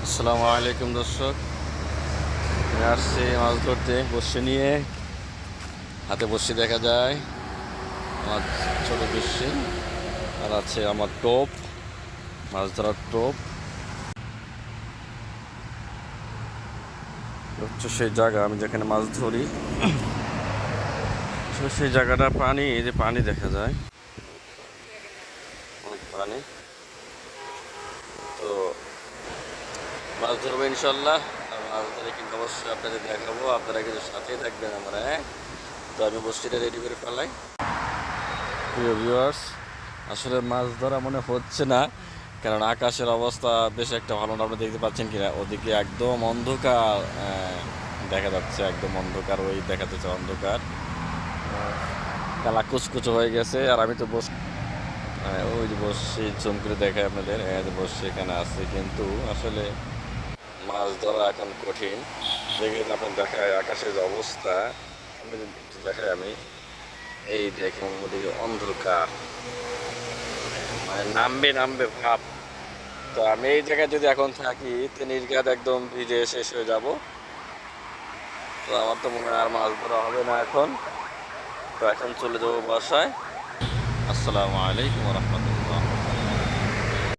আসসালামু আলাইকুম দর্শক, আমি আসছি মাছ ধরতে। বসে নিয়ে হাতে বসে দেখা যায় আমার ছোট বড়শি, আর আছে আমার টোপ, মাছ ধরার টোপ। হচ্ছে সেই জায়গা আমি যেখানে মাছ ধরি। আসলে সেই জায়গাটা পানি, এই যে পানি দেখা যায়, অনেক পানি। তো মাছ ধরবো ইনশাল্লাহ। আর মাছ ধরে কিন্তু অবশ্যই আপনাদের দেখাবো, আপনারা কিন্তু সাথেই থাকবেন আমার। তো আমি বসিটা রেডি করে ফেলাই। প্রিয় ভিউয়ার্স, আসলে মাছ ধরা মনে হচ্ছে না, কারণ আকাশের অবস্থা বেশ একটা ভালো না। আপনি দেখতে পাচ্ছেন কিনা, ওদিকে একদম অন্ধকার দেখা যাচ্ছে, একদম অন্ধকার, ওই দেখা যাচ্ছে অন্ধকার, কালা কুচকুচো হয়ে গেছে। আর আমি তো ওই যে বসছি, জুম করে দেখাই আপনাদের, বসছি এখানে আছে, কিন্তু আসলে মাছ ধরা এখন কঠিন। দেখে আপনার দেখায় আকাশের যে অবস্থা, আমি দেখাই আমি, এই দেখুন ওদিকে অন্ধকার, মানে নামবে নামবে ভাব। তো আমি এই জায়গায় যদি এখন থাকি তো নির্ঘাত একদম ভিজে শেষ হয়ে যাব। তো আমার তো মনে হয় আর মাছ ধরা হবে না এখন। তো এখন চলে যাবো বাসায়। আসসালামু আলাইকুম রহমতুল্লাহ।